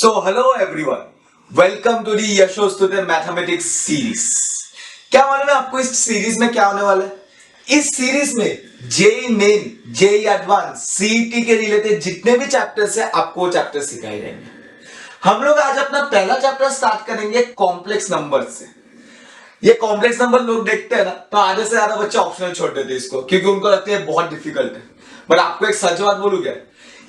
So hello everyone, welcome to the Yashostute mathematics series. क्या मालूम है आपको इस सीरीज में क्या होने वाला है? इस सीरीज में JEE Main, JEE advance, CET के रिलेटेड जितने भी चैप्टर्स है आपको वो चैप्टर सिखाए जाएंगे। हम लोग आज अपना पहला चैप्टर स्टार्ट करेंगे कॉम्प्लेक्स नंबर से। ये कॉम्प्लेक्स नंबर लोग देखते हैं ना तो आधे से ज्यादा बच्चे ऑप्शनल छोड़ देते हैं इसको, क्योंकि उनको लगता है बहुत डिफिकल्ट है। बट आपको एक सच बात बोलूं क्या,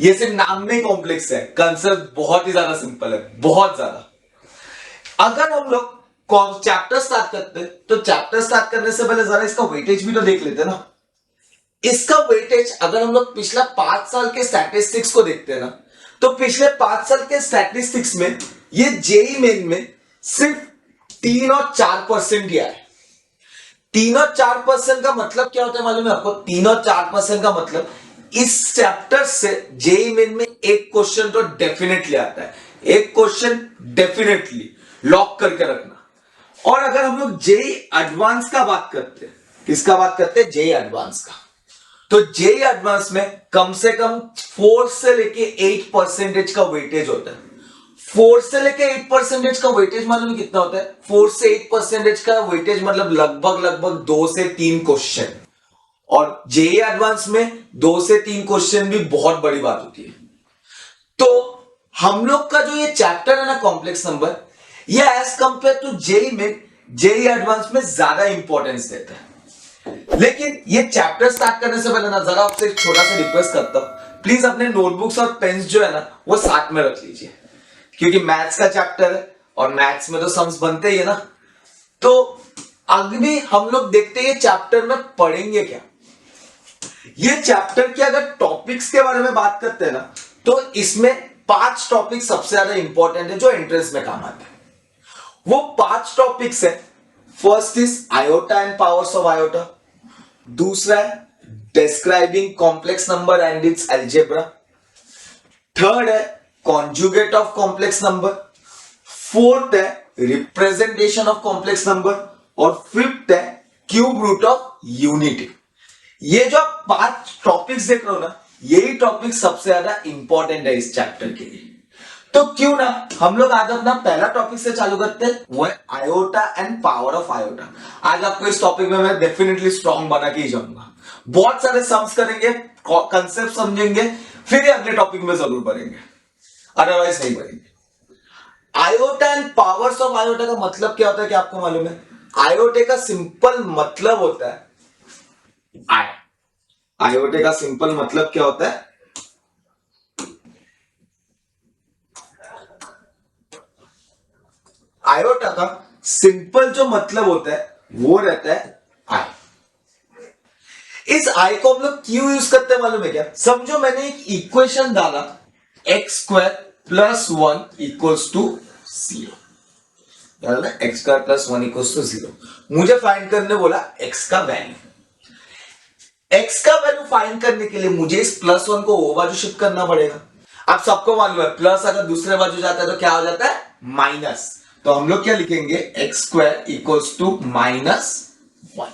ये सिर्फ नाम में कॉम्प्लेक्स है, कंसेप्ट बहुत ही ज्यादा सिंपल है, बहुत ज्यादा। अगर हम लोग चैप्टर स्टार्ट करते हैं तो चैप्टर स्टार्ट करने से पहले जरा इसका वेटेज भी तो देख लेते हैं ना। इसका वेटेज अगर हम लोग पिछला 5 साल के स्टैटिस्टिक्स को देखते हैं ना तो पिछले 5 साल के स्टैटिस्टिक्स में ये जेई मेन में सिर्फ 3 और 4% दिया है। 3 और 4% का मतलब क्या होता है मालूम है आपको? 3 और 4% का मतलब इस चैप्टर से जेई मेन में एक क्वेश्चन तो डेफिनेटली आता है, एक क्वेश्चन डेफिनेटली लॉक करके रखना। और अगर हम लोग जेई एडवांस का बात करते हैं, किसका बात करते हैं? जेई एडवांस का। तो जेई एडवांस में कम से कम 4 से लेके 8% का वेटेज होता है। 4 से लेके 8% का वेटेज मालूम है कितना होता है? 4 से 8% का वेटेज मतलब लगभग 2 से 3 क्वेश्चन। और जेई एडवांस में 2 से 3 क्वेश्चन भी बहुत बड़ी बात होती है। तो हम लोग का जो ये चैप्टर है ना कॉम्प्लेक्स नंबर, ये एज कंपेयर टू जेई में, जेई एडवांस में ज्यादा इंपॉर्टेंस देता है। लेकिन ये चैप्टर स्टार्ट करने से पहले ना जरा आपसे एक छोटा सा रिक्वेस्ट करता हूं, प्लीज अपने नोटबुक्स और पेन्स जो है ना वो साथ में रख लीजिए, क्योंकि मैथ्स का चैप्टर है और मैथ्स में तो सम्स बनते ही है ना। तो अभी हम लोग देखते हैं ये चैप्टर में पढ़ेंगे क्या। ये चैप्टर के अगर टॉपिक्स के बारे में बात करते हैं ना तो इसमें 5 टॉपिक सबसे ज्यादा इंपॉर्टेंट है जो एंट्रेंस में काम आते हैं। वो 5 टॉपिक्स है। First is iota and powers of iota, दूसरा है describing complex number and its algebra, third है conjugate of complex number, fourth है रिप्रेजेंटेशन ऑफ कॉम्प्लेक्स नंबर और फिफ्थ है क्यूब रूट ऑफ यूनिटी। ये जो 5 टॉपिक्स देख रहे हो ना, यही टॉपिक सबसे ज्यादा इंपॉर्टेंट है इस चैप्टर के लिए। तो क्यों ना हम लोग आज अपना पहला टॉपिक से चालू करते हैं, वो है iota and power of iota. आज आपको इस टॉपिक में मैं डेफिनेटली स्ट्रॉन्ग बना के ही जाऊंगा। बहुत सारे सम्स करेंगे, कंसेप्ट समझेंगे, फिर ये अगले टॉपिक में जरूर बढ़ेंगे, अदरवाइज नहीं बढ़ेंगे। Iota and powers of iota का मतलब क्या होता है क्या आपको मालूम है? आयोटे का सिंपल मतलब होता है आई। आयोटे का सिंपल मतलब क्या होता है? आयोटा का सिंपल जो मतलब होता है वो रहता है आई। इस आई को हम लोग क्यों यूज करते हैं मालूम है क्या? समझो मैंने एक इक्वेशन डाला X square plus 1 equals to 0, X square plus 1 equals to 0। मुझे फाइंड करने बोला एक्स का वैल्यू। एक्स का वैल्यू फाइंड करने के लिए मुझे इस प्लस 1 को वो बाजू शिफ्ट करना पड़ेगा। आप सबको मालूम है प्लस अगर दूसरे बाजू जाता है तो क्या हो जाता है? माइनस। तो हम लोग क्या लिखेंगे? X square equals to minus 1।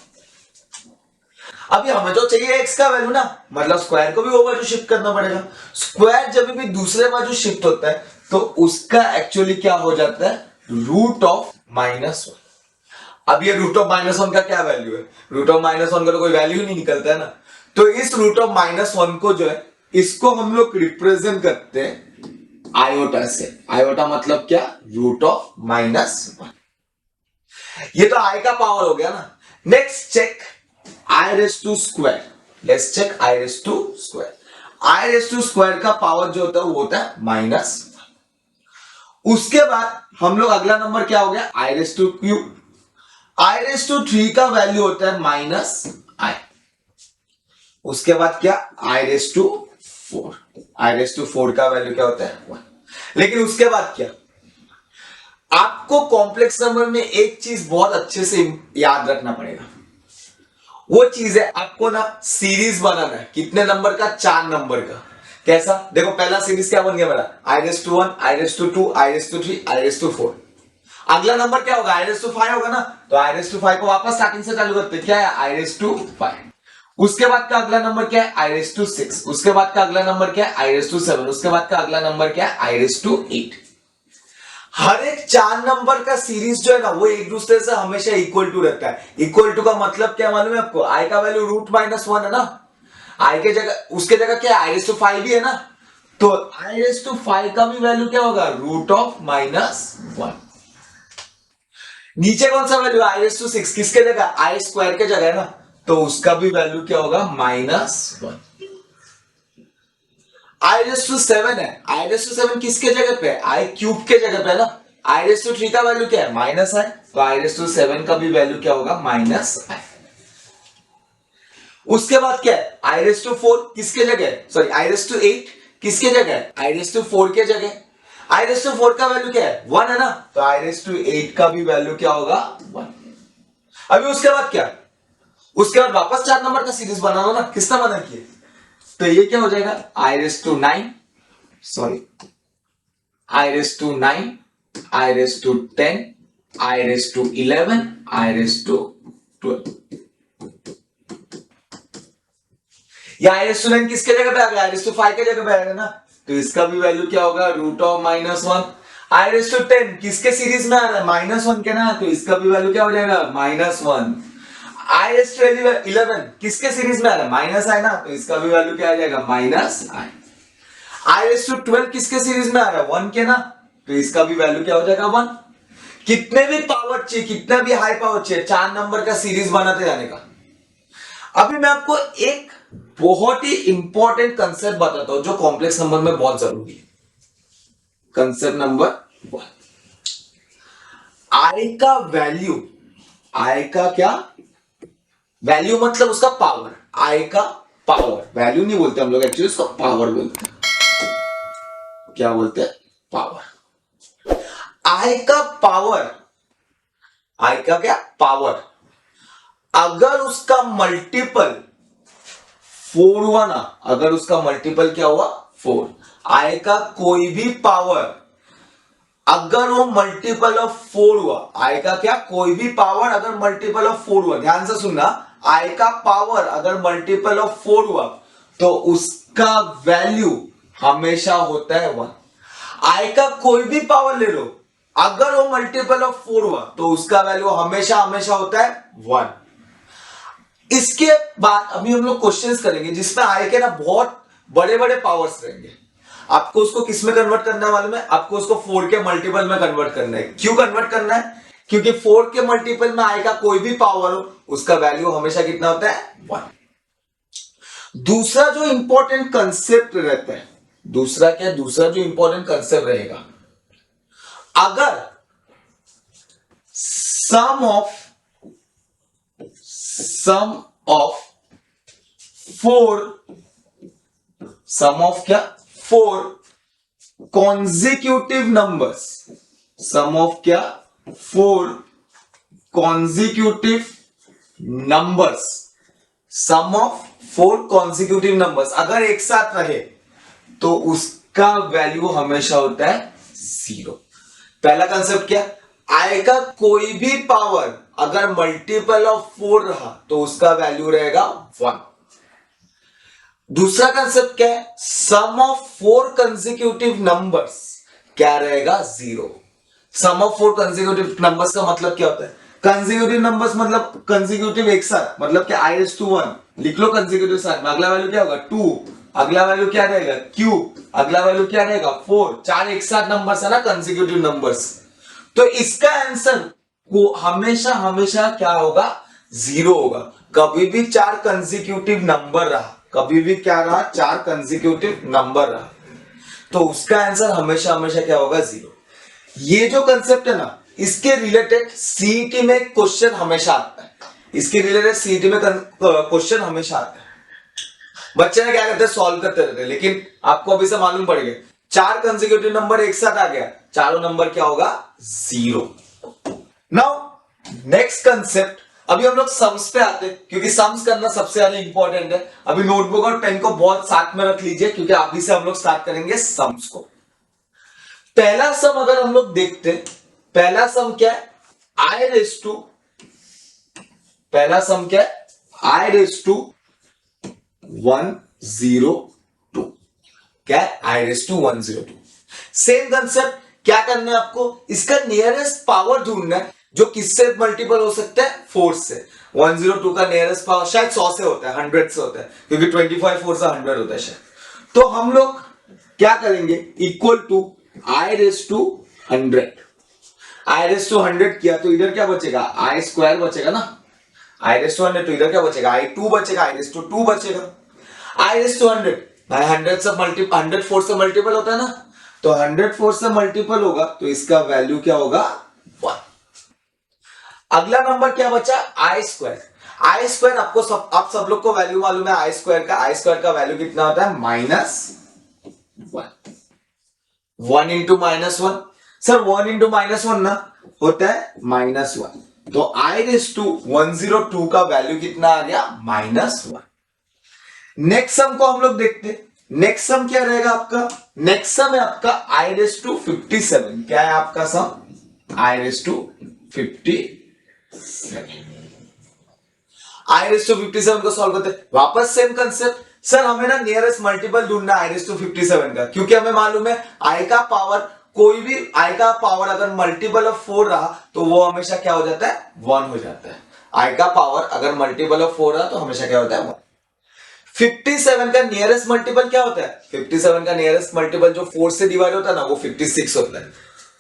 अभी हमें तो चाहिए एक्स का वैल्यू ना, मतलब स्क्वायर को भी वो बाजू शिफ्ट करना पड़ेगा। स्क्वायर जब भी दूसरे बाजू शिफ्ट होता है तो उसका एक्चुअली क्या हो जाता है? Root of minus 1। अब ये रूट ऑफ माइनस 1 का क्या वैल्यू है? रूट ऑफ माइनस 1 का तो कोई वैल्यू नहीं निकलता है ना। तो इस रूट ऑफ माइनस 1 को जो है इसको हम लोग रिप्रेजेंट करते हैं आयोटा से। आयोटा मतलब क्या? Root of minus 1। ये तो आई का पावर हो गया ना। Next check I raise to square. Let's check I raise to square. I raise to square का पावर जो होता है वो होता है माइनस 1। उसके बाद हम लोग अगला नंबर क्या हो गया? I raise to cube. I raise to 3 का वैल्यू होता है माइनस आई। उसके बाद क्या? I raise to 4। I raise to 4 का वैल्यू क्या होता है? 1। लेकिन उसके बाद क्या? आपको कॉम्प्लेक्स नंबर में एक चीज बहुत अच्छे से याद रखना पड़ेगा। वो चीज है आपको ना सीरीज बनाना है। कितने नंबर का? 4 नंबर का। कैसा? देखो पहला सीरीज क्या बन गया मेरा? I raise to 1, I raise to 2, I raise to 3, I raise to 4। अगला नंबर क्या होगा? आई रेस टू 5 होगा ना। तो आई रेस टू 5 को वापस स्टार्टिंग से चालू करते हैं। क्या है? I raise to 5। उसके बाद का अगला नंबर क्या है? I raise to 6। उसके बाद का अगला नंबर क्या है? I raise to 7। उसके बाद का अगला नंबर क्या है? I raise to 8। हर एक 4 नंबर का सीरीज जो है ना वो एक दूसरे से हमेशा इक्वल टू रहता है। इक्वल टू का मतलब क्या मालूम है आपको? आई का वैल्यू √-1 है ना, आई के जगह उसके जगह क्या है, i⁵ भी है ना, तो i⁵ का भी वैल्यू क्या होगा? √−1। नीचे कौन सा वैल्यू? i⁶ किसके जगह? i² के जगह है ना, तो उसका भी वैल्यू क्या होगा? -1। i⁷ है, i⁷ किसके जगह पे? i³ के जगह पे है ना, i⁵ का वैल्यू क्या है? -i, तो i⁷ का भी वैल्यू क्या होगा? -i। उसके बाद क्या है? i⁴ किसके जगह? सॉरी, i⁸ किसके जगह है? i⁴ के जगह। i⁴ का वैल्यू क्या है? 1 है ना, तो i⁸ का भी वैल्यू क्या होगा? 1। अभी उसके बाद क्या? उसके बाद वापस 4 नंबर का सीरीज बनाना ना, किसने मना किया? तो ये क्या हो जाएगा? i⁹ sorry, i⁹ i⁻10 i⁻11 i⁻12। या i⁻9 किसके जगह पे आ गया? i⁵ के जगह पे आएगा ना, तो इसका भी वैल्यू क्या होगा? √−1। i⁻10 किसके सीरीज में आ रहा है? -1 के ना, तो इसका भी वैल्यू क्या हो जाएगा? -1। i⁻11 किसके सीरीज में आ रहा है? -i ना, तो इसका भी वैल्यू क्या आ जाएगा? -i। i⁻12 किसके सीरीज में आ रहा है? 1 के ना, तो इसका भी वैल्यू क्या हो जाएगा? 1। कितने भी पावर चाहिए, कितना भी हाई पावर चाहिए, 4 नंबर का सीरीज बनाते जाने का। अभी मैं आपको एक बहुत ही इंपॉर्टेंट कंसेप्ट बताता हूं जो कॉम्प्लेक्स नंबर में बहुत जरूरी है। कंसेप्ट नंबर 1, आई का वैल्यू, आई का क्या वैल्यू, मतलब उसका पावर, आई का पावर, वैल्यू नहीं बोलते हम लोग, एक्चुअली उसका पावर बोलते हैं। क्या बोलते हैं? पावर। आई का पावर, आई का क्या पावर, अगर उसका मल्टीपल 4 हुआ ना, अगर उसका मल्टीपल क्या हुआ? 4। आई का कोई भी पावर अगर वो मल्टीपल ऑफ 4 हुआ, आई का क्या कोई भी पावर अगर मल्टीपल ऑफ 4 हुआ, ध्यान से सुनना, आई का पावर अगर मल्टीपल ऑफ 4 हुआ तो उसका वैल्यू हमेशा होता है 1। आई का कोई भी पावर ले लो, अगर वो मल्टीपल ऑफ 4 हुआ तो उसका वैल्यू हमेशा हमेशा होता है 1। इसके बाद अभी हम लोग क्वेश्चंस करेंगे जिसमें आई के ना बहुत बड़े बड़े पावर्स रहेंगे। आपको उसको किस में कन्वर्ट करना है मालूम है? आपको उसको 4 के मल्टीपल में कन्वर्ट करना है। क्यों कन्वर्ट करना है? क्योंकि 4 के मल्टीपल में आई का कोई भी पावर हो उसका वैल्यू हमेशा कितना होता है? 1। दूसरा जो इंपॉर्टेंट कंसेप्ट रहता है, दूसरा क्या, दूसरा जो इंपॉर्टेंट कंसेप्ट रहेगा, अगर सम ऑफ 4, सम ऑफ क्या? 4 कॉन्जिक्यूटिव नंबर्स, सम ऑफ क्या? 4 consecutive numbers, sum of 4 consecutive numbers अगर एक साथ रहे तो उसका वैल्यू हमेशा होता है 0। पहला कंसेप्ट क्या? आई का कोई भी पावर अगर मल्टीपल ऑफ 4 रहा तो उसका वैल्यू रहेगा 1। दूसरा कंसेप्ट क्या है? सम ऑफ 4 कंसेक्यूटिव नंबर्स क्या रहेगा? 0। सम ऑफ 4 कंसेक्यूटिव नंबर्स का मतलब क्या होता है? कंसेक्यूटिव नंबर्स मतलब कंसेक्यूटिव एक साथ, मतलब क्या? i⁻1 लिख लो कंसेक्यूटिव साथ में, अगला वैल्यू क्या होगा? 2, अगला वैल्यू क्या रहेगा? q, अगला वैल्यू क्या रहेगा? 4। 4 एक साथ नंबर्स है ना कंसेक्यूटिव नंबर्स, तो इसका आंसर को हमेशा हमेशा क्या होगा? 0 होगा। कभी भी 4 कंसेक्यूटिव नंबर रहा, कभी भी क्या रहा? 4 कंसेक्यूटिव नंबर रहा, तो उसका आंसर हमेशा हमेशा क्या होगा? 0। ये जो कंसेप्ट है ना, इसके रिलेटेड सीईटी में क्वेश्चन हमेशा आता है, इसके रिलेटेड सीईटी में क्वेश्चन हमेशा आता है। बच्चे ने क्या करते हैं? सॉल्व करते रहते हैं, लेकिन आपको अभी से मालूम पड़ गया 4 कंसेक्यूटिव नंबर एक साथ आ गया, चारों नंबर क्या होगा? 0। नाउ नेक्स्ट कंसेप्ट, अभी हम लोग सम्स पे आते हैं, क्योंकि सम्स करना सबसे ज्यादा इंपॉर्टेंट है। अभी नोटबुक और पेन को बहुत साथ में रख लीजिए, क्योंकि अभी से हम लोग स्टार्ट करेंगे सम्स को। पहला सम अगर हम लोग देखते हैं, पहला सम क्या है? पहला सम क्या है? i⁻102। क्या है? i⁻102। सेम कंसेप्ट, क्या करना है आपको, इसका नियरेस्ट पावर ढूंढना है जो किससे मल्टीपल हो सकता है, 4 से। 102 का नियरेस्ट पावर शायद 100 से होता है, 100 से होता है, क्योंकि 25 4 से 100 होता है शायद। तो हम लोग क्या करेंगे, equal to I raise to 100। I raise to 100 किया तो इधर क्या बचेगा, आई स्क्वायर बचेगा ना। आई रेस टू 100 तो इधर क्या बचेगा, आई 2 बचेगा, आई रेस टू 2 बचेगा। आई रेस टू 100 भाई 100 से 104 से मल्टीपल होता है ना, तो 104 से मल्टीपल होगा तो इसका वैल्यू क्या होगा, 1। अगला नंबर क्या बचा, आई स्क्वायर। आई स्क्वायर आपको आप सब लोग को वैल्यू मालूम है आई स्क्वायर का। आई स्क्वायर का वैल्यू कितना होता है, -1। 1 इंटू -1 सर, 1 इंटू -1 ना होता है -1, तो आई रेस टू 102 का वैल्यू कितना आ गया, -1। नेक्स्ट सम को हम लोग देखते हैं। नेक्स्ट सम क्या रहेगा आपका, नेक्स्ट सम है आपका आई रेस टू 57। क्या है आपका sum, I raise to 57। I raise to 57 को सॉल्व करते हैं, वापस सेम कंसेप्ट। सर हमें ना नियरेस्ट मल्टीपल ढूंढना आई रेस टू 57 का, क्योंकि हमें मालूम है आई का पावर, कोई भी आई का पावर अगर मल्टीपल ऑफ 4 रहा तो वो हमेशा क्या हो जाता है, 1 हो जाता है। आई का पावर अगर मल्टीपल ऑफ 4 रहा तो हमेशा क्या होता है, 1। 57 का नियरेस्ट मल्टीपल क्या होता है, 57 का नियरेस्ट मल्टीपल जो 4 से डिवाइड होता है ना, वो 56 होता है।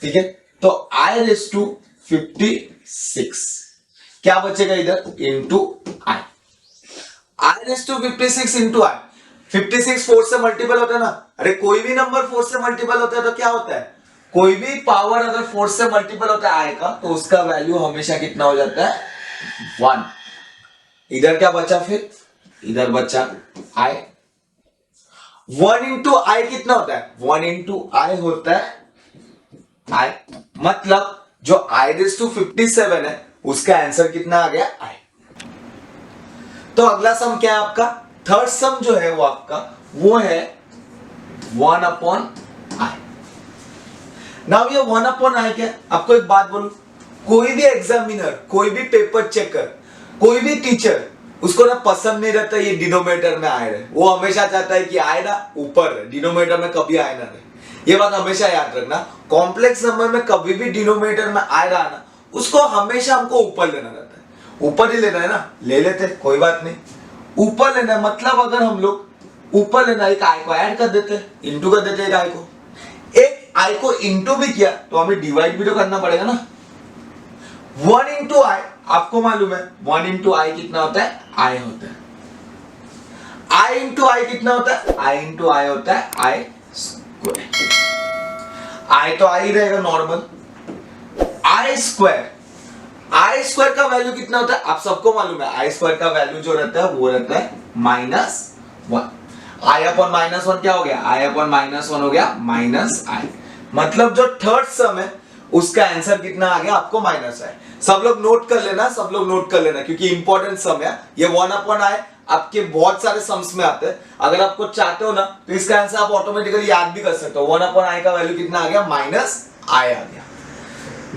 ठीक है, तो आई रेस टू 56 क्या बचेगा इधर, into I. I raise to 56 into I. 56 4 से मल्टीपल होता है ना, अरे कोई भी नंबर 4 से मल्टीपल होता है तो क्या होता है, कोई भी पावर अगर 4 से मल्टीपल होता है आई का, तो उसका वैल्यू हमेशा कितना हो जाता है, 1। इधर क्या बचा, फिर इधर बचा आई। 1 इंटू आई कितना होता है, 1 इंटू आई होता है आई, मतलब जो आई रेस टू 57 है उसका आंसर कितना आ गया, आई। तो अगला सम क्या है आपका, थर्ड सम जो है वो आपका वो है 1 अपॉन आई। नाउ ये 1 अपॉन आई क्या, आपको एक बात बोलूं, कोई भी एग्जामिनर, कोई भी पेपर चेकर, कोई भी टीचर, उसको ना पसंद नहीं रहता ये डिनोमिनेटर में आए रहे। वो हमेशा चाहता है कि आए ना ऊपर रहे, डिनोमिनेटर में कभी आए ना रहे। ये बात हमेशा याद रखना, कॉम्प्लेक्स नंबर में कभी भी डिनोमिनेटर में आए रहा ना, उसको हमेशा हमको ऊपर लेना रहता है। ऊपर ही लेना है ना, ले लेते कोई बात नहीं, ऊपर लेना है। मतलब अगर हम लोग ऊपर लेना, एक आई को ऐड कर देते हैं, इंटू कर देते हैं एक आई को। एक आई को इंटू भी किया तो हमें डिवाइड भी तो करना पड़ेगा ना। 1 इंटू आई, आपको मालूम है 1 इंटू आई कितना होता है, आई होता है। आई इंटू आई कितना होता है, आई इंटू आई होता है आई स्क्वायर। आई तो आई रहेगा नॉर्मल, आई स्क्वायर। आई स्क्वायर का वैल्यू कितना होता है, आप सबको मालूम है आई स्क्वायर का वैल्यू जो रहता है वो रहता है -1। आई अपॉन -1 क्या हो गया, आई अपॉन -1 हो गया माइनस आई। मतलब जो थर्ड सम है उसका आंसर कितना आ गया आपको, माइनस आई। सब लोग नोट कर लेना, सब लोग नोट कर लेना, क्योंकि इंपॉर्टेंट सम है ये। 1 अपॉन आई आपके बहुत सारे सम्स में आते हैं। अगर आपको चाहते हो ना तो इसका आंसर आप ऑटोमेटिकली याद भी कर सकते हो। 1 अपॉन आई का वैल्यू कितना आ गया, माइनस आई आ गया।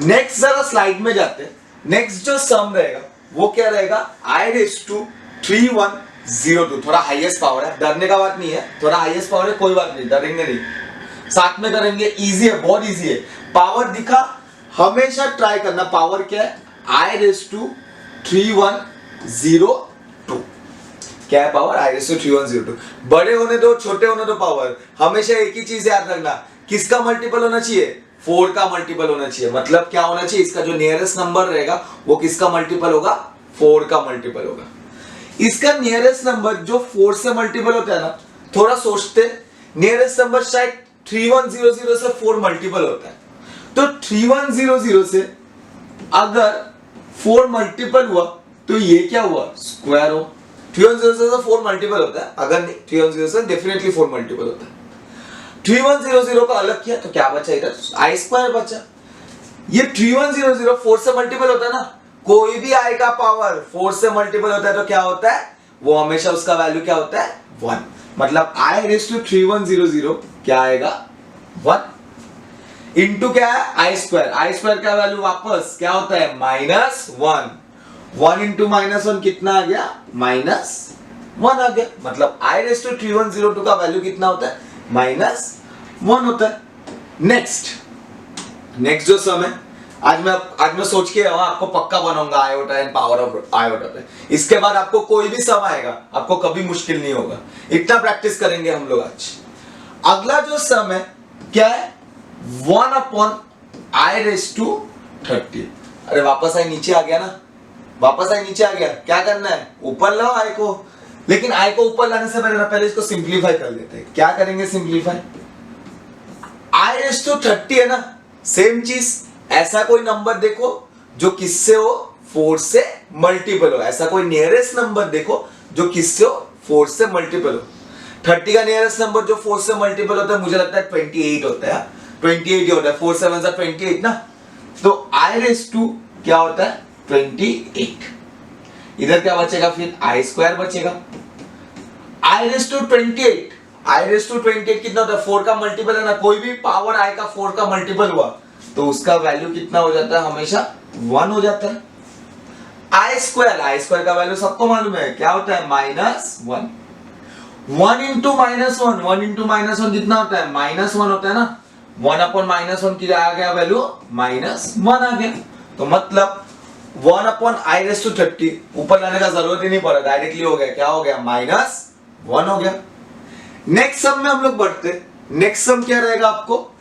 नेक्स्ट जरा स्लाइड में जाते हैं। नेक्स्ट जो सम रहेगा वो क्या रहेगा, आई रेस टू 3102। थोड़ा हाईएस्ट पावर है, डरने का बात नहीं है, थोड़ा हाईएस्ट पावर है, कोई बात नहीं, डरेंगे नहीं, साथ में करेंगे। इजी है, बहुत इजी है। पावर दिखा, हमेशा ट्राई करना। पावर क्या है, आई रेस टू 3102। क्या है पावर, आई रेस टू 3102। बड़े होने दो छोटे होने दो, पावर हमेशा एक ही चीज याद रखना, किसका मल्टीपल होना चाहिए, 4 का मल्टीपल होना चाहिए। मतलब क्या होना चाहिए, इसका जो नियरेस्ट नंबर रहेगा वो किसका मल्टीपल होगा, 4 का मल्टीपल होगा। इसका नियरेस्ट नंबर जो 4 से मल्टीपल होता है ना, थोड़ा सोचते, नियरेस्ट नंबर शायद 3100 से 4 मल्टीपल होता है। तो 3100 से अगर 4 मल्टीपल हुआ तो ये क्या हुआ, स्क्वायर हो। 3100 से 4 मल्टीपल होता है, अगर नहीं 3100 से डेफिनेटली 4 मल्टीपल होता है। 3100 का अलग किया तो क्या बचा, इधर आई स्क्वायर बचा। ये 3100 4 से मल्टीपल होता है ना, कोई भी आई का पावर 4 से मल्टीपल होता है तो क्या होता है, वो हमेशा उसका वैल्यू क्या होता है, 1। मतलब आई रेस टू 3100 क्या आएगा, 1 इंटू क्या है, आई स्क्वायर। आई स्क्वायर का वैल्यू वापस क्या होता है, -1। 1 इंटू -1 कितना आ गया, -1 आ गया। मतलब आई रेस टू 3102 का वैल्यू कितना होता है, -1 होता है। नेक्स्ट नेक्स्ट जो सम है, आज मैं सोच के आपको पक्का बनाऊंगा iota and power of iota पे। इसके बाद आपको कोई भी सम आएगा आपको कभी मुश्किल नहीं होगा, इतना प्रैक्टिस करेंगे हम लोग आज। अगला जो सम है क्या है, 1/i⁻30। अरे वापस आई नीचे आ गया ना, वापस आई नीचे आ गया। क्या करना है, ऊपर लाओ आई को, लेकिन आई को ऊपर लाने से पहले इसको सिंप्लीफाई कर लेते हैं। क्या करेंगे सिंप्लीफाई, i⁻30 है ना, सेम चीज, ऐसा कोई नंबर देखो जो किससे हो, 4 से मल्टीपल हो। ऐसा कोई नियरेस्ट नंबर देखो जो किससे हो, 4 से मल्टीपल हो। 30 का नियरेस्ट नंबर जो 4 से मल्टीपल होता है मुझे लगता है 28 होता है, 28 ही होता है, 4 7 28 ना। तो i⁻² क्या होता है 28। इधर क्या बचेगा फिर, i² बचेगा। i⁻28 कितना होता है, 4 का मल्टीपल है ना, कोई भी पावर i का 4 का मल्टीपल हुआ तो उसका वैल्यू कितना हो जाता है, हमेशा 1 हो जाता है। i² का वैल्यू सबको मालूम है क्या होता है, -1। 1 इंटू -1 कितना होता है, -1 होता है ना। 1/-1 की आ गया वैल्यू, -1 आ गया। तो मतलब 1/i⁻30 ऊपर लाने का जरूरत ही नहीं पड़ा, डायरेक्टली हो गया, क्या हो गया, -1 हो गया। नेक्स्ट सम में हम लोग बढ़ते। नेक्स्ट सम क्या रहेगा आपको,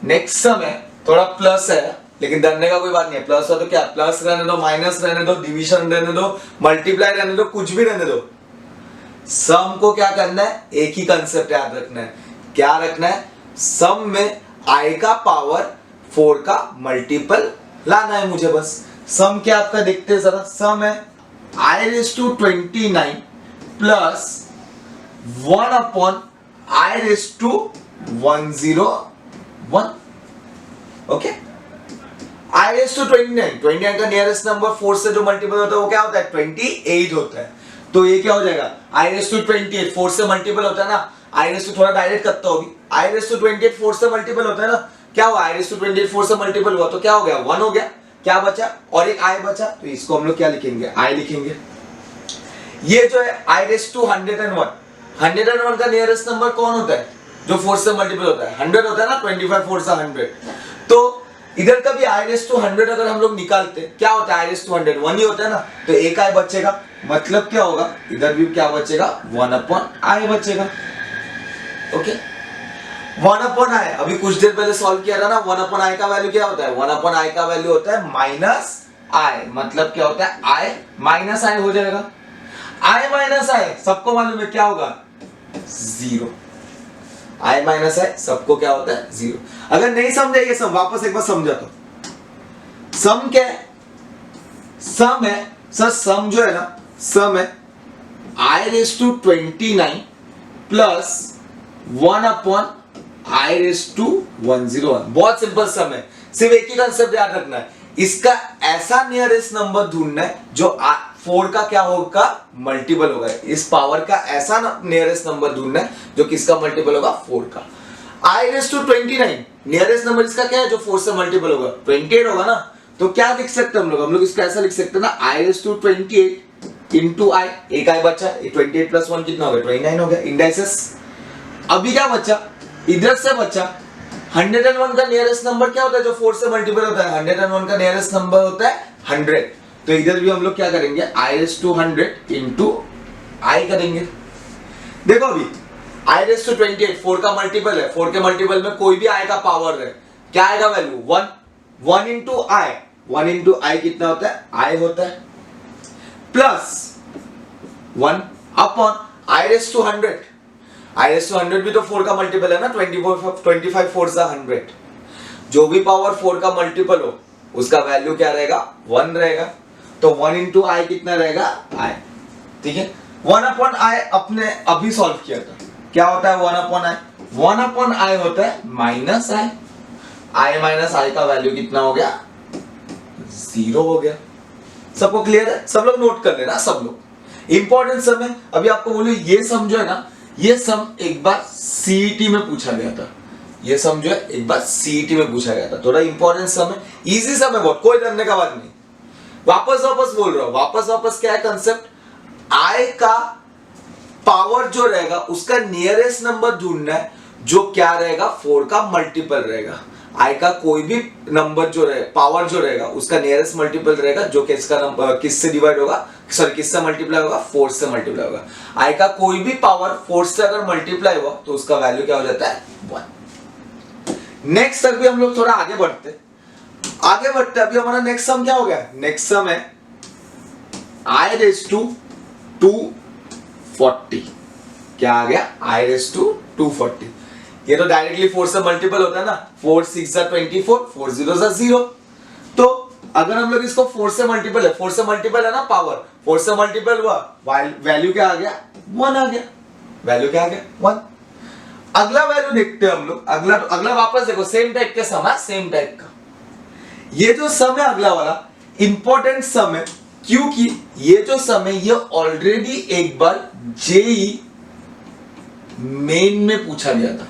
नेक्स्ट सम है थोड़ा प्लस है, लेकिन डरने का कोई बात नहीं है। प्लस हो तो क्या, प्लस रहने दो, माइनस रहने दो, डिवीजन रहने दो, मल्टीप्लाई रहने दो, कुछ भी रहने दो। सम को क्या करना है, एक ही कंसेप्ट याद रखना है। क्या रखना है, सम में i का पावर 4 का मल्टीपल लाना है मुझे बस। सम क्या आपका देखते हैं जरा, सम है i⁻29 plus 1/i⁻101। Okay, i⁻29 का नियरेस्ट नंबर 4 से जो मल्टीपल होता है वो क्या होता है, 28 होता है। तो ये क्या हो जाएगा, i⁻28 4 से मल्टीपल होता है ना, i⁻, थोड़ा डायरेक्ट करता होगी, i⁻28 4 से मल्टीपल होता है ना, क्या हुआ, i⁻28 4 से मल्टीपल हुआ तो क्या हो गया, 1 हो गया। क्या बचा, और एक i बचा, तो इसको हम लोग क्या लिखेंगे, i लिखेंगे। ये जो है i⁻101 का नियरेस्ट नंबर कौन होता है, जो 4 से मल्टीपल होता है, 100 होता है ना, 25 4 से 100। तो इधर का भी i⁻100 अगर हम लोग निकालते, क्या होता है, i⁻100 1 ही होता है ना, तो एक i बचेगा। मतलब क्या होगा, इधर भी क्या बचेगा, 1/i बचेगा। ओके, 1/i, अभी कुछ देर पहले सॉल्व किया था ना, 1/i का वैल्यू क्या होता है, 1/i का वैल्यू होता है -i। मतलब क्या होता है, i -i हो जाएगा। i -i सबको मालूम है क्या होगा, 0। i -i सबको क्या होता है, 0। अगर नहीं समझे ये सम, वापस एक बार समझा तो। सम क्या है, सम है सर, सम जो है ना, सम है i⁻29 प्लस 1/i⁻101। बहुत सिंपल सम है, सिर्फ एक ही कंसेप्ट याद रखना है, इसका ऐसा नियरेस्ट नंबर ढूंढना है जो 4 का क्या होगा, मल्टीपल होगा। इस पावर का ऐसा नियरेस्ट नंबर ढूंढना है जो किसका मल्टीपल होगा, 4 का। i⁻29 नियरेस्ट नंबर इसका क्या है जो 4 से मल्टीपल होगा, 28 होगा ना। तो क्या लिख सकते हैं हम लोग इसको ऐसा लिख सकते हैं ना, i⁻28 इंटू i, एक i बचा, 28 प्लस 1 कितना हो गया, 29 हो गया। इंडाइसेस अभी क्या बचा, इधर से बचा 101 का नियरेस्ट नंबर क्या होता है जो 4 से मल्टीपल होता है, 101 का नियरेस्ट नंबर होता है 100। तो इधर भी हम लोग क्या करेंगे, i⁻100 इंटू i करेंगे। देखो अभी i⁻28 4 का मल्टीपल है, 4 के मल्टीपल में कोई भी i का पावर है, क्या आएगा value, 1 into i, 1 into i कितना होता है, i होता है, प्लस 1 अपॉन i⁻100। i⁻100 भी तो 4 का मल्टीपल है ना, 25 4 से 100। जो भी पावर 4 का मल्टीपल हो उसका वैल्यू क्या रहेगा, 1 रहेगा। तो 1 इंटू i कितना रहेगा, i। ठीक है, 1/i अपने अभी सॉल्व किया था, क्या होता है 1/i, 1/i होता है -i। i का वैल्यू कितना हो गया, 0 हो गया। सबको क्लियर है, सब लोग नोट कर लेना, सब लोग। इंपॉर्टेंट सम है। अभी आपको बोलूं ये सम जो है ना, ये सम एक बार सीईटी में पूछा गया था, ये सम जो है एक बार सीईटी में पूछा गया था। थोड़ा इंपॉर्टेंट सम है, इजी सम है बहुत, कोई डरने का बात नहीं। वापस बोल रहा हूं, वापस क्या है कंसेप्ट, i का पावर जो रहेगा उसका नियरेस्ट नंबर ढूंढना है जो क्या रहेगा, 4 का मल्टीपल रहेगा। आई का कोई भी नंबर जो रहे पावर जो रहेगा उसका नियरेस्ट मल्टीपल रहेगा जो कि इसका नंबर किससे डिवाइड होगा, सॉरी किससे मल्टीप्लाई होगा, 4 से मल्टीप्लाई होगा। आई का कोई भी पावर 4 से अगर मल्टीप्लाई हुआ तो उसका वैल्यू क्या हो जाता है, 1। नेक्स्ट तक भी हम लोग थोड़ा आगे बढ़ते अभी हमारा नेक्स्ट सम क्या हो गया, नेक्स्ट सम है आई रेस टू 240। क्या आ गया, आई रेस टू 240। ये तो डायरेक्टली 4 से मल्टीपल होता है ना, 4 6 24, 4 0 0। तो अगर हम लोग इसको 4 से मल्टीपल है, 4 से मल्टीपल है ना पावर, 4 से मल्टीपल हुआ, वैल्यू क्या आ गया, 1 आ गया। वैल्यू क्या आ गया, 1। अगला वैल्यू देखते हैं हम लोग। अगला वापस देखो, सेम टाइप के सम है, सेम टाइप का। ये जो सम है अगला वाला इंपॉर्टेंट सम है, क्योंकि ये जो सम है ये ऑलरेडी एक बार जेई मेन में पूछा गया था।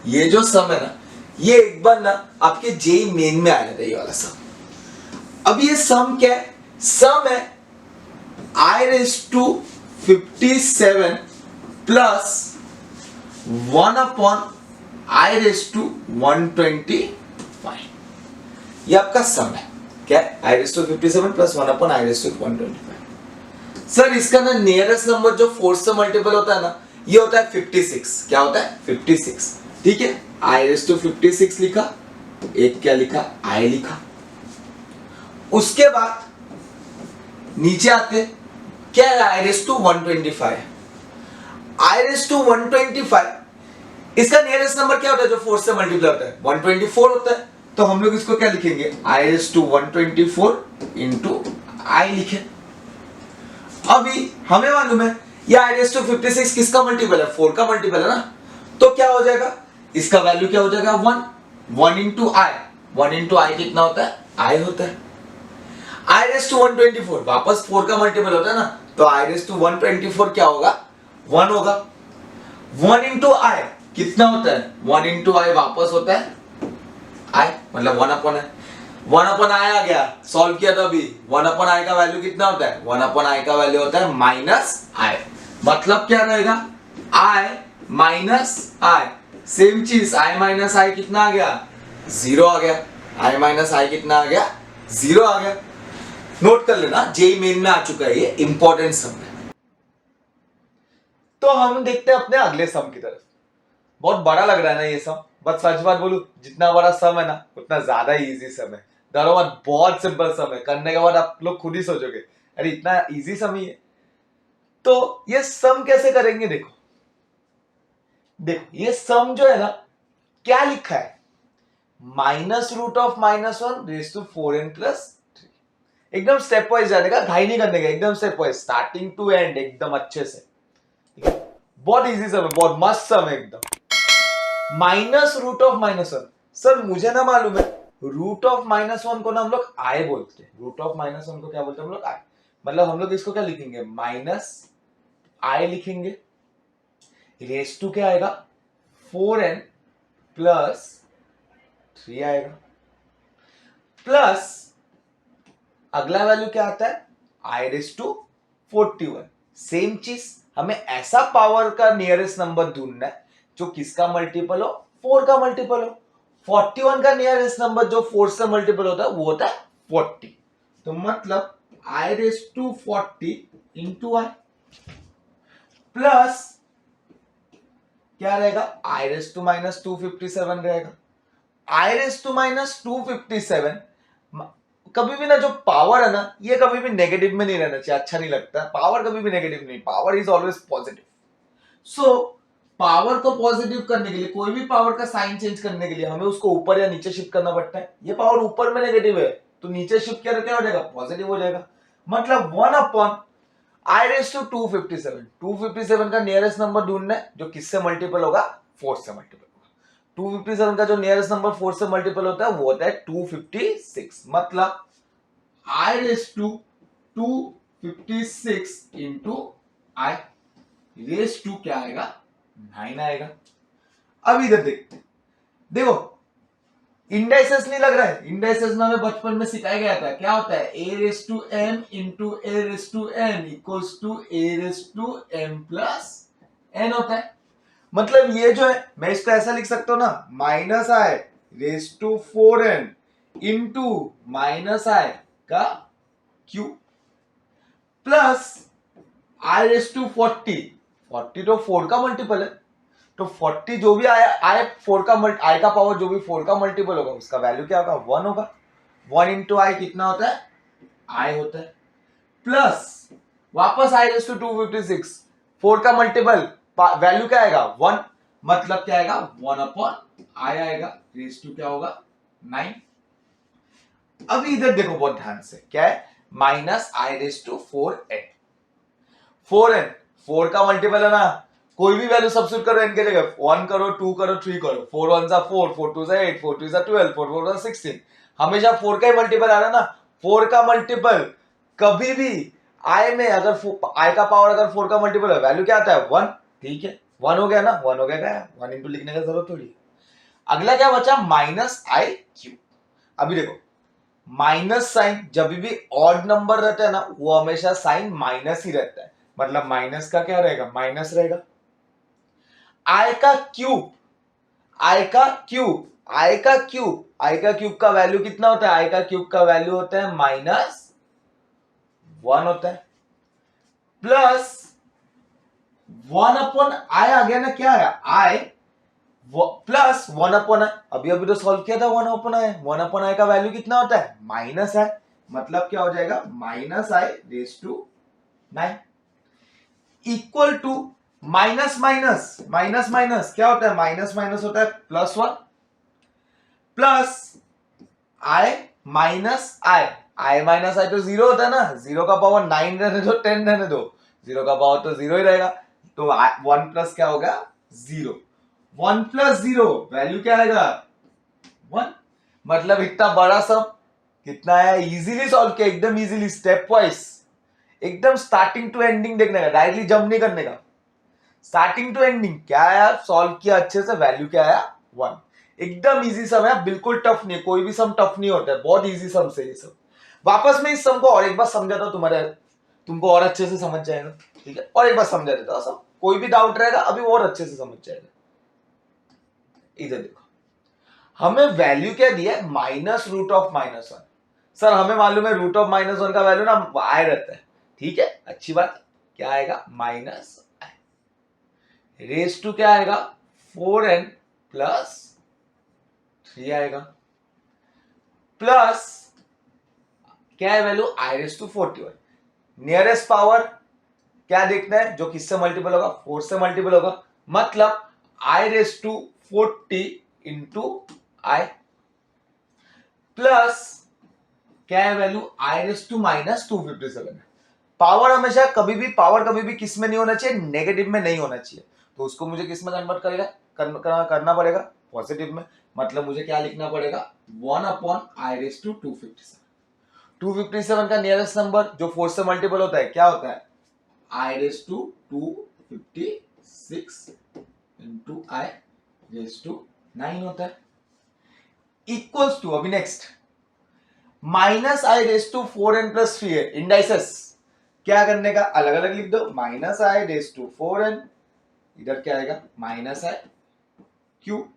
ये जो सम है ना, ये एक बार ना आपके जेई मेन में आया था ये वाला सम। अब ये सम क्या है, सम है I raise to 57 plus 1 upon I raise to 125। ये आपका सम है, क्या है, I raise to 57 plus 1 upon I raise to 125। Sir इसका ना नियरेस्ट नंबर जो 4 से मल्टीपल होता है ना, ये होता है 56। क्या होता है, 56। ठीक है, आई रेस टू 56 लिखा, एक क्या लिखा, आई लिखा। उसके बाद नीचे आते, क्या है, I raise to 125। I raise to 125 इसका नियरेस्ट नंबर क्या होता है जो 4 से मल्टीप्लाई होता है, 124 होता है। तो हम लोग इसको क्या लिखेंगे, आई रेस टू 124 इंटू आई लिखे। अभी हमें मालूम है ये आई रेस टू 56 किसका मल्टीपल है, 4 का मल्टीपल है ना। तो क्या हो जाएगा, इसका वैल्यू क्या हो जाएगा, 1 इंटू आई। 1 इंटू आई कितना होता है, आई होता है। आई रेस टू 124 वापस 4 का मल्टीपल होता है ना, तो आई रेस टू 124 क्या होगा, 1 होगा। 1 इंटू आई कितना होता है, 1 इंटू आई वापस होता है आई, मतलब 1 अपॉन आई। 1 अपॉन आई आ गया, सॉल्व किया तो अभी 1 अपॉन आई का वैल्यू कितना होता है, 1 अपॉन आई का वैल्यू होता है माइनस आई। मतलब क्या रहेगा, आई माइनस आई। सेम चीज, आई माइनस आई कितना आ गया, 0 आ गया। आई माइनस आई कितना आ गया, 0 आ गया। नोट कर लेना, जेई मेन में आ चुका है, ये इंपॉर्टेंट सम है। तो हम देखते हैं अपने अगले सम की तरफ। बहुत बड़ा लग रहा है ना ये सम, बस सच बात बोलूं, जितना बड़ा सम है ना उतना ज्यादा इजी सम है। दरअसल बहुत सिंपल सम है, करने के बाद आप लोग खुद ही सोचोगे अरे इतना इजी सम ही है। तो ये सम कैसे करेंगे, देखो देखो ये सम जो है ना, क्या लिखा है, minus root of -1 raise to 4n plus 3। एकदम स्टेप वाइज जाने का, घाई नहीं करने का, एकदम step wise, starting to end एकदम अच्छे से। ठीक है, बहुत इजी सम है, बहुत मस्त सम है एकदम। माइनस रूट ऑफ -1, सर मुझे ना मालूम है, रूट ऑफ -1 को ना हम लोग आई बोलते हैं। रूट ऑफ -1 को क्या बोलते हैं हम लोग, आई। मतलब हम लोग इसको क्या लिखेंगे, माइनस आई लिखेंगे, रेस टू क्या आएगा, 4n प्लस 3 आएगा, प्लस अगला वैल्यू क्या आता है, आई रेस टू 41। सेम चीज, हमें ऐसा पावर का नियरेस्ट नंबर ढूंढना है जो किसका मल्टीपल हो, 4 का मल्टीपल हो। 41 का नियरेस्ट नंबर जो 4 से मल्टीपल होता है वो होता है 40। तो मतलब I raise to 40 into I, plus क्या रहेगा, आई रेस टू माइनस 257 रहेगा। आई रेस टू माइनस 257, कभी भी ना जो पावर है ना, ये कभी भी नेगेटिव में नहीं रहना चाहिए, अच्छा नहीं लगता। पावर कभी भी नेगेटिव नहीं, power is always positive. So power को पॉजिटिव करने के लिए, कोई भी पावर का साइन चेंज करने के लिए हमें उसको ऊपर या नीचे शिफ्ट करना पड़ता है। ये पावर ऊपर में नेगेटिव है तो नीचे शिफ्ट किया तो क्या हो जाएगा, पॉजिटिव हो जाएगा। मतलब 1 अपॉन आई रेस टू 257। 257 का नियरेस्ट नंबर ढूंढना है जो किससे मल्टीपल होगा, 4 से मल्टीपल होगा। 257 का जो नियरेस्ट नंबर 4 से मल्टीपल होता है वो होता है 256। मतलब I raise to 256 into I, raise to क्या आएगा, 9 आएगा। अब इधर देखते हैं, देखो इंडाइसेस नहीं लग रहा है, इंडाइसेस में हमें बचपन में सिखाया गया था, क्या होता है, a raise to m into a raise to n equals to a raise to m plus n होता है। मतलब ये जो है, मैं इसको ऐसा लिख सकता हूं ना, minus I raise to 4n into minus I का cube plus I raise to 40 तो 4 का मल्टीपल है, तो 40 जो भी आया आई 4 का आई का पावर जो भी 4 का मल्टीपल होगा उसका वैल्यू क्या होगा 1 होगा। 1 इंटू आई कितना होता है आई होता है प्लस वापस आई रेस टू 256 4 का मल्टीपल वैल्यू क्या आएगा 1 मतलब क्या आएगा 1 अपॉन आई आएगा रेस टू क्या होगा 9। अभी इधर देखो बहुत ध्यान से क्या है minus I raise to 4n 4n 4 का मल्टीपल है ना, कोई भी वैल्यू सब्स्टिट्यूट करो n के जगह 1 करो 2 करो 3 करो 4 1 4 4 2 8 4 2 12 4 4 16 हमेशा 4 का ही मल्टीपल आ रहा है ना। 4 का मल्टीपल कभी भी i में अगर i का पावर अगर 4 का मल्टीपल है वैल्यू क्या आता है 1, ठीक है 1 हो गया ना 1 हो गया 1 इंटू लिखने का जरूरत थोड़ी है। अगला क्या बचा माइनस आई क्यूब। अभी देखो माइनस साइन जब भी ऑड नंबर रहता है ना वो हमेशा साइन माइनस ही रहता है, मतलब माइनस का क्या रहेगा माइनस रहेगा। आई का क्यूब आई का क्यूब आई का क्यूब आई का क्यूब का वैल्यू कितना होता है आई का क्यूब का वैल्यू होता है -1 होता है प्लस 1 अपॉन आई आ गया ना क्या आया आई प्लस 1 अपॉन आई, अभी अभी तो सॉल्व किया था 1 अपॉन आई, 1 अपॉन आई का वैल्यू कितना होता है माइनस आई, मतलब क्या हो जाएगा minus I raise to 9 equal to minus minus minus minus क्या होता है माइनस माइनस होता है +1 plus I minus I minus I तो 0 होता है ना, 0 का पावर 9 रहने दो 10 रहने दो 0 का पावर तो 0 ही रहेगा, तो 1 प्लस क्या होगा 0 1 प्लस 0 वैल्यू क्या आएगा 1, मतलब इतना बड़ा सम कितना है इजीली सॉल्व किया एकदम इजीली स्टेप वाइज एकदम स्टार्टिंग टू एंडिंग देखने का, डायरेक्टली जंप नहीं करने का, स्टार्टिंग टू एंडिंग क्या आया सॉल्व किया अच्छे से वैल्यू क्या आया 1, एकदम इजी सम है बिल्कुल टफ नहीं, कोई भी सम टफ नहीं होता है बहुत इजी सम से ये सब। वापस मैं इस सम को और एक बार समझाता हूं तुम्हारे तुमको और अच्छे से समझ जाएगा, ठीक है और एक बार समझा देता हूं सब, कोई भी डाउट रहेगा अभी और अच्छे से समझ जाएगा। इधर देखो हमें वैल्यू क्या दिया है -√(-1), सर हमें मालूम है √(-1) का वैल्यू ना आई रहता है, ठीक है अच्छी बात, क्या आएगा माइनस आई रेस टू क्या आएगा 4n प्लस 3 आएगा प्लस क्या है value I raise to 41, nearest power क्या देखना है जो किससे मल्टीपल होगा 4 से मल्टीपल होगा, मतलब I raise to 40 into I plus क्या है value I raise to -257। Power हमेशा कभी भी किस में नहीं होना चाहिए नेगेटिव में नहीं होना चाहिए, तो उसको मुझे किस में कन्वर्ट करेगा करना पड़ेगा पॉजिटिव में, मतलब मुझे क्या लिखना पड़ेगा 1 अपॉन आई रेस टू 257 का नियरेस्ट नंबर जो 4 से मल्टीपल होता है क्या होता है I raise to 256 into I raise to 9 होता है इक्वल्स टू, अभी next minus I raise to 4n plus 3 है इंडाइसेस क्या करने का अलग अलग लिख दो, minus I raise to 4n इधर क्या आएगा minus I cube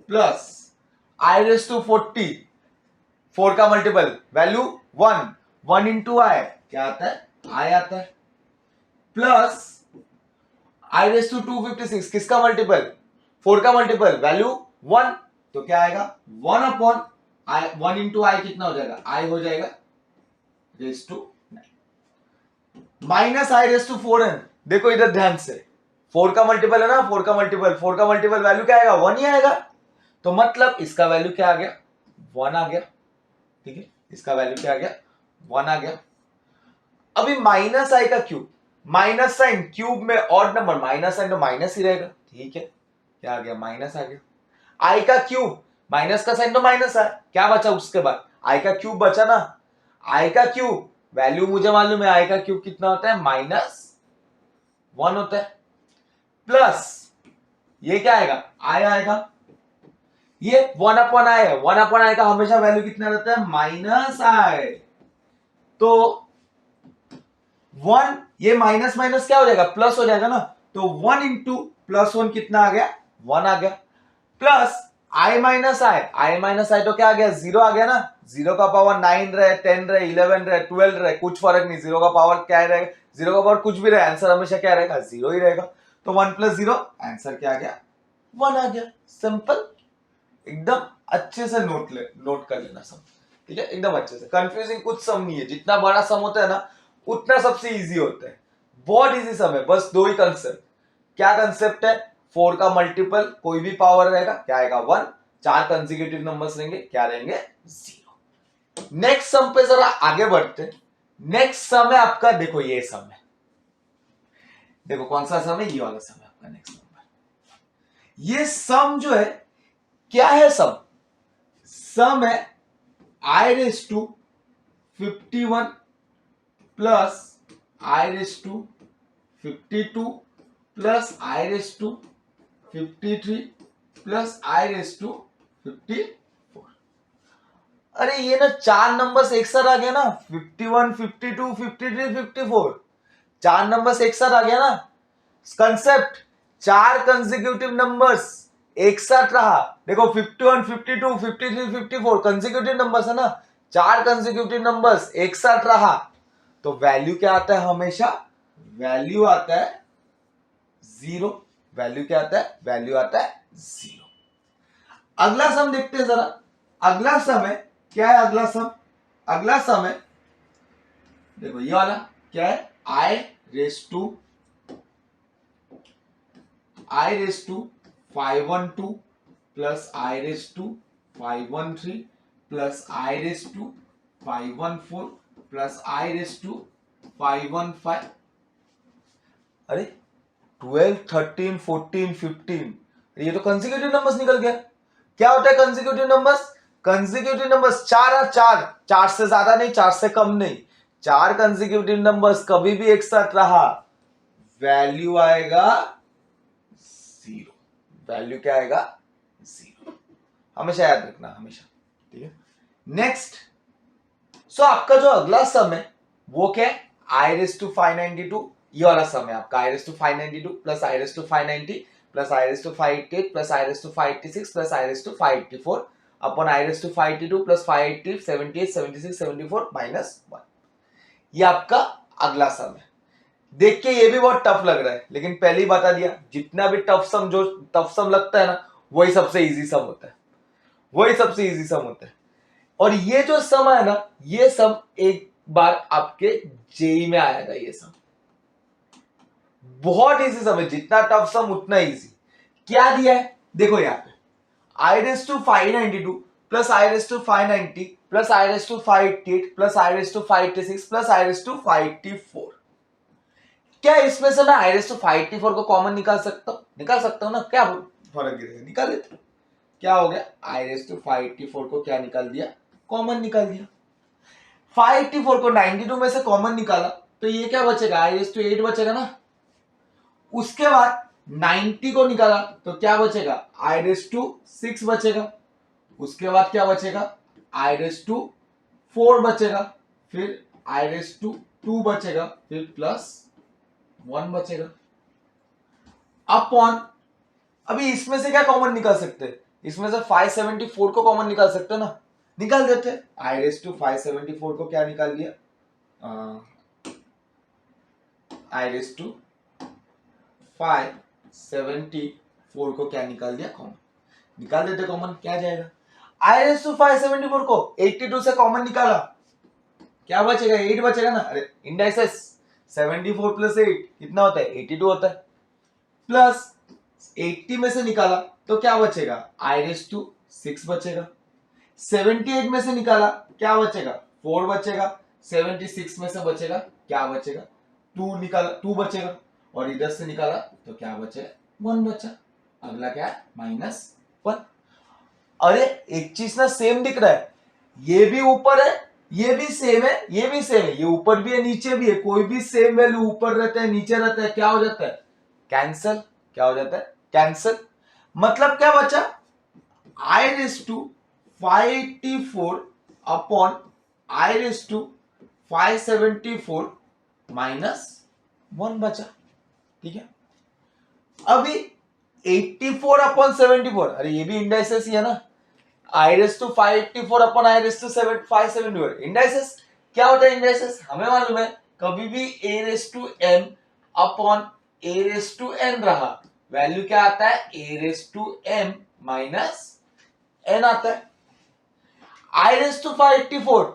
plus I raise to 40 4 का मल्टीपल वैल्यू 1 इंटू आई क्या आता है आई आता है प्लस आई रेस टू 256 किसका मल्टीपल 4 का मल्टीपल वैल्यू 1, तो क्या आएगा 1 अपॉन आई 1 इंटू आई कितना हो जाएगा आई हो जाएगा raise to minus I raise to 4n, देखो इधर ध्यान से 4 का मल्टीपल है ना 4 का मल्टीपल वैल्यू क्या आएगा 1 ही आएगा, तो मतलब इसका वैल्यू क्या आ गया 1 आ गया, ठीक है इसका वैल्यू क्या आ गया 1 आ गया। अभी माइनस आई का क्यूब माइनस साइन क्यूब में ऑड नंबर माइनस साइन तो माइनस ही रहेगा, ठीक है क्या आ गया माइनस आ गया, आई का क्यूब माइनस का साइन तो माइनस है, क्या बचा उसके बाद आई का क्यूब बचा ना, आई का क्यूब वैल्यू मुझे मालूम है आई का क्यूब कितना होता है -1 होता है प्लस ये क्या आएगा आई आएगा, ये 1 अपॉन आई है 1 अपॉन आई का हमेशा वैल्यू कितना रहता है माइनस आई, तो 1 ये माइनस माइनस क्या हो जाएगा प्लस हो जाएगा ना, तो 1 इंटू +1 कितना आ गया 1 आ गया प्लस आई माइनस आई तो क्या आ गया, 0 आ गया ना। 0 का पावर 9 रहे, 10 रहे, 11 रहे, 12 रहे, कुछ फर्क नहीं। 0 का पावर क्या रहेगा, 0 का पावर कुछ भी रहे, आंसर हमेशा क्या रहेगा, 0 ही रहेगा। तो 1 + 0 आंसर क्या आ गया, 1 आ गया। सिंपल, एकदम अच्छे से नोट कर लेना सब, ठीक है, एकदम अच्छे से। कंफ्यूजिंग कुछ सम नहीं है, जितना बड़ा सम होता है ना उतना सबसे इजी होता है। बहुत इजी सम है, बस दो ही कंसेप्ट। क्या कंसेप्ट है, 4 का मल्टीपल कोई भी पावर रहेगा क्या आएगा, 1। 4 कंसेक्यूटिव नंबर्स रहेंगे क्या रहेंगे, 0। नेक्स्ट सम पे जरा आगे बढ़ते। नेक्स्ट सम है आपका, देखो ये सम है, देखो कौन सा सम है, ये वाला सम है आपका नेक्स्ट नंबर। ये सम जो है क्या है, सम है i⁻51 plus i⁻52 plus i⁻53 plus i⁻54। अरे ये ना चार नंबर्स एक साथ आ गया ना, 51, 52, 53, 54। चार नंबर्स एक साथ आ गया ना। कंसेप्ट, चार कंसेक्यूटिव नंबर्स एक साथ रहा। देखो 51, 52, 53, 54 कंसेक्यूटिव नंबर्स है ना। चार कंसेक्यूटिव नंबर्स एक साथ रहा तो वैल्यू क्या आता है, हमेशा वैल्यू आता है 0। वैल्यू क्या आता है, वैल्यू आता है 0। अगला सम देखते हैं जरा। अगला सम है क्या है, अगला सम, अगला सम है देखो ये वाला क्या है, i⁻512 plus i⁻513 plus i⁻514 plus i⁻515। अरे 12, 13, 14, 15, ये तो कंसेक्यूटिव नंबर्स निकल गया। क्या होता है कंसेक्यूटिव नंबर्स, कंसेक्यूटिव नंबर्स चार और चार, चार से ज्यादा नहीं, चार से कम नहीं। चार कंसेक्यूटिव नंबर्स कभी भी एक साथ रहा वैल्यू आएगा 0। वैल्यू क्या आएगा, 0। हमेशा याद रखना, हमेशा, ठीक है। नेक्स्ट, सो आपका जो अगला सम है वो क्या है, i⁻592। ये वाला सम है आपका, i⁻592 plus i⁻590 plus i⁻588 plus i⁻586 plus i⁻584 upon i⁻582 plus 580 78 76 74 -1। ये आपका अगला सम है। देख के ये भी बहुत टफ लग रहा है, लेकिन पहले ही बता दिया, जितना भी टफ सम, जो टफ सम लगता है ना वही सबसे इजी सम होता है, वही सबसे इजी सम होता है। और ये जो सम है ना, ये सम एक बार आपके जेई में आएगा। ये सम बहुत इजी सम है, जितना टफ सम उतना इजी। क्या दिया है देखो यहाँ पे, i⁻592 plus i⁻590 plus i⁻588 plus i⁻586 plus i⁻584। क्या इसमें से मैं i⁻584 को कॉमन निकाल सकता हूं, निकाल सकता हूं ना, क्या फर्क गिरेगा, निकाल लेते। क्या हो गया, i⁻584 को क्या निकाल दिया, कॉमन निकाल दिया। 584 को 92 में से कॉमन निकाला तो ये क्या बचेगा, i⁻8 बचेगा ना। उसके बाद 90 को निकाला तो क्या बचेगा, i⁻6 बचेगा। उसके बाद क्या बचेगा, i⁻4 बचेगा, फिर i⁻2 बचेगा, फिर +1 बचेगा अपॉन। अभी इसमें से क्या कॉमन निकाल सकते हैं, इसमें से 574 को कॉमन निकाल सकते हैं ना, निकाल देते हैं। i⁻574 को क्या निकाल लिया, i⁻574 को क्या निकाल दिया, कॉमन निकाल देते। कॉमन क्या जाएगा, i⁻574 को 82 से कॉमन निकाला, क्या बचेगा, 8 बचेगा ना। अरे इंडाइसेस 74 प्लस 8 कितना होता है, 82 होता है। प्लस 80 में से निकाला तो क्या बचेगा, i⁻6 बचेगा। 78 में से निकाला क्या बचेगा, 4 बचेगा। 76 में से बचेगा क्या बचेगा, 2 निकाला, 2 बचेगा। और इधर से निकाला तो क्या बचेगा, 1 बचा। अगला क्या है, -1। अरे एक चीज ना सेम दिख रहा है, ये भी ऊपर है, ये भी सेम है, ये भी सेम है, ये ऊपर भी है नीचे भी है। कोई भी सेम वैल्यू ऊपर रहता है नीचे रहता है, क्या हो जाता है, कैंसल। क्या हो जाता है, कैंसल। मतलब क्या बचा, i⁻584 अपॉन i⁻574 -1 बचा, ठीक है। अभी 84 अपॉन 74, अरे ये भी इंडाइसेस ही है ना, i raise to 584 upon I raise to 574 indices. क्या होता है इंडाइसेस, हमें मालूम है कभी भी a raise to m upon a raise to n रहा, वैल्यू क्या आता है, a raise to m minus n आता है। आई रेस टू 584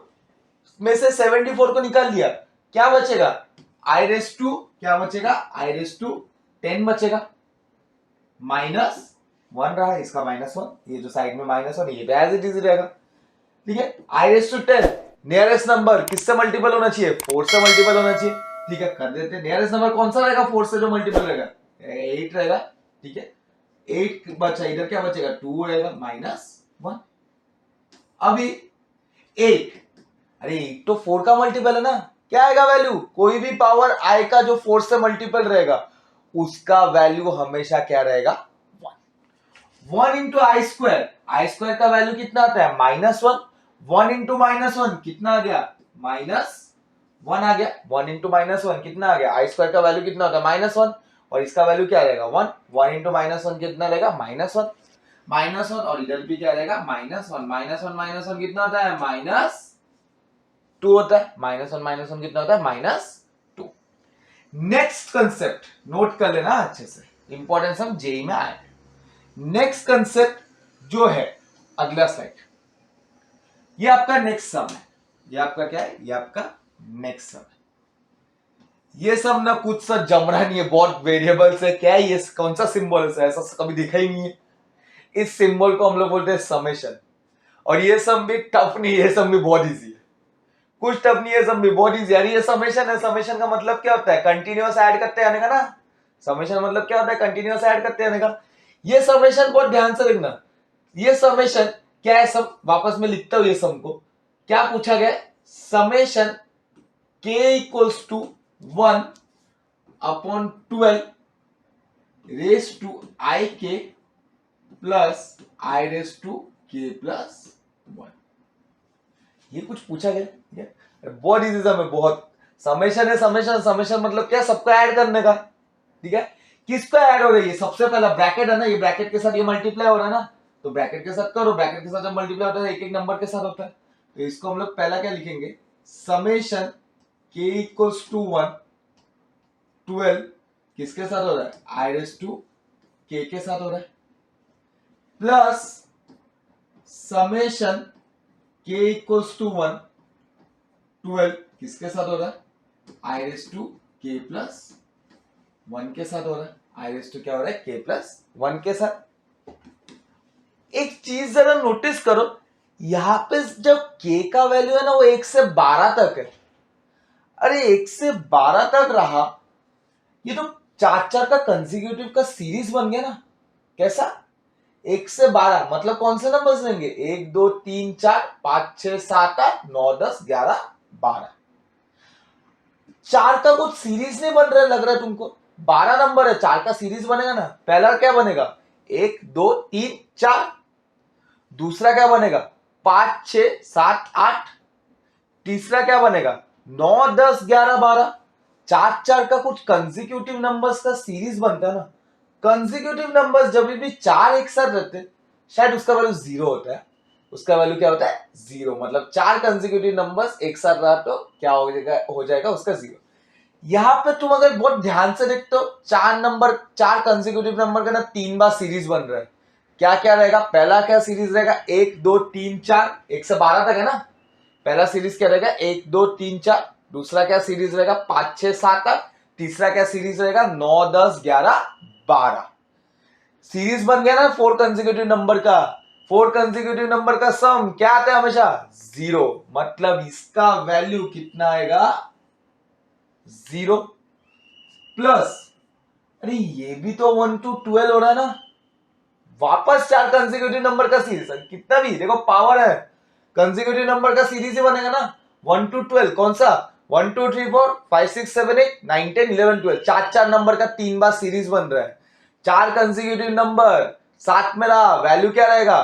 में से 74 को निकाल लिया, क्या बचेगा, आई रेस टू क्या बचेगा, आई रेस टू 10 बचेगा, माइनस 1 रहा है, इसका -1, ये जो साइड में -1 ये एज इट इज रहेगा, ठीक है। I raise to 10 nearest number किससे मल्टीपल होना चाहिए, 4 से मल्टीपल होना चाहिए, ठीक है, कर देते हैं। नियरेस्ट नंबर कौन सा रहेगा 4 से जो मल्टीपल रहेगा, 8 रहेगा, ठीक है। 8 बचा, इधर क्या बचेगा, 2 रहेगा, -1। अभी 8, अरे 8 तो 4 का मल्टीपल है ना, क्या आएगा वैल्यू, कोई भी पावर आई का जो 4 से मल्टीपल रहेगा उसका वैल्यू हमेशा क्या रहेगा, 1 इंटू आई स्क्वायर का वैल्यू कितना आता है, -1, 1 इंटू -1 कितना आ गया, -1 आ गया, 1 इंटू -1 कितना आ गया, आई स्क्वायर का वैल्यू कितना होता है, -1, और इसका वैल्यू क्या रहेगा, 1, 1 इंटू -1 कितना रहेगा, -1, और इधर भी क्या रहेगा, -1 कितना होता है, -2 होता है, -1 कितना होता है, -2। नेक्स्ट कंसेप्ट नोट कर लेना अच्छे से, इंपॉर्टेंस हम जेई में आए। नेक्स्ट कंसेप्ट जो है, अगला स्लाइड, ये आपका नेक्स्ट सम है, ये आपका क्या है, ये आपका नेक्स्ट सम है। ये सब ना कुछ सा जम रहा नहीं है, बहुत वेरिएबल्स है, क्या है ये, कौन सा सिंबल है, ऐसा कभी देखा ही नहीं है। इस सिंबल को हम लोग बोलते हैं समेशन, और ये सम भी टफ नहीं है, ये सम भी बहुत इजी है, कुछ टफ नहीं है, सम भी बहुत इजी है। ये समेशन है, समेशन का मतलब क्या होता है, कंटिन्यूअस ऐड करते आने का ना, समेशन मतलब क्या होता है, कंटिन्यूअस ऐड करते आने का। ये समेशन बहुत ध्यान से देखना, ये समेशन क्या है, सब वापस में लिखता हूं ये सम को, क्या पूछा गया, summation k equals to 1 upon 12 raise to i k plus I raise to k plus 1, ये कुछ पूछा गया, ठीक है, बहुत इजी सम है, बहुत। समेशन है, समेशन मतलब क्या, सबको ऐड करने का, ठीक है। किसको ऐड हो रही है, सबसे पहला ब्रैकेट है ना, ये ब्रैकेट के साथ ये मल्टीप्लाई हो रहा है ना, तो ब्रैकेट के साथ करो, ब्रैकेट के साथ जब मल्टीप्लाई होता है एक एक नंबर के साथ होता है, तो इसको हम लोग पहला क्या लिखेंगे, समेशन k इक्वल्स टू 1 12 किसके साथ हो रहा है, आई रेस टू k के साथ हो रहा है, plus summation k equals to 1 12 किसके साथ हो रहा है, I raise to k plus 1 के साथ हो रहा है, आई रेस टू क्या हो रहा है, k प्लस 1 के साथ। एक चीज जरा नोटिस करो, यहां पे जब k का वैल्यू है ना वो 1 से 12 तक है, अरे 1 से 12 तक रहा, ये तो 4 का कंसेक्यूटिव का सीरीज बन गया ना, कैसा, 1 से 12 मतलब कौन से नंबर्स लेंगे, 1 2 3 4 5 6 7 8 9 10 11 12, 4 का कुछ सीरीज नहीं बन रहा है, लग रहा है तुमको, 12 नंबर है, 4 का सीरीज बनेगा ना, पहला क्या बनेगा 1 2 3 4, दूसरा क्या बनेगा 5 6 7 8, तीसरा क्या बनेगा 9 10 11 12, 4 का कुछ कंसेक्यूटिव नंबर्स का सीरीज बनता है ना, कंसेक्यूटिव नंबर्स जब भी 4 एक साथ रहते शायद उसका वैल्यू 0 होता है, उसका वैल्यू क्या होता है 0, मतलब 4 कंसेक्यूटिव नंबर्स एक साथ रहा तो क्या हो जाएगा उसका 0। यहां पे तुम अगर बहुत ध्यान से देखते हो, 4 कंसेक्यूटिव नंबर का ना 3 बार सीरीज बन रहा है, क्या क्या रहेगा, पहला क्या सीरीज रहेगा 1 2 3 4, 1 से 12 तक है ना, पहला सीरीज क्या रहेगा 1 2 3 4, दूसरा क्या सीरीज रहेगा 5 6 7 8, तीसरा क्या सीरीज रहेगा 9 10 11 12, सीरीज बन गया ना 4 कंसेक्यूटिव नंबर का, 4 कंसेक्यूटिव नंबर का सम क्या आता है हमेशा 0, मतलब इसका वैल्यू कितना आएगा 0, प्लस अरे ये भी तो 1 to 12 हो रहा है ना, वापस 4 कंसेक्यूटिव नंबर का सीरीज, कितना भी देखो पावर है, कंसेक्यूटिव नंबर का सीरीज ही बनेगा ना 1 to 12, कौन सा 1 2 3 4 5 6 7 8 9 10 11 12, 4 नंबर का 3 बार सीरीज बन रहा है, 4 कंसेक्यूटिव नंबर साथ में रहा, वैल्यू क्या रहेगा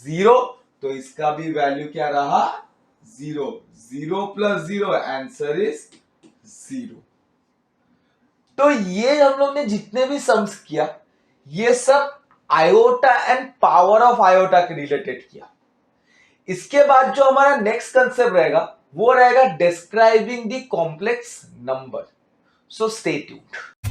0, तो इसका भी वैल्यू क्या रहा 0, 0 प्लस 0 आंसर इज 0। तो ये हम लोग ने जितने भी सम्स किया, ये सब iota and power of iota के रिलेटेड किया। इसके बाद जो हमारा नेक्स्ट कंसेप्ट रहेगा वो रहेगा describing the complex number. So stay tuned.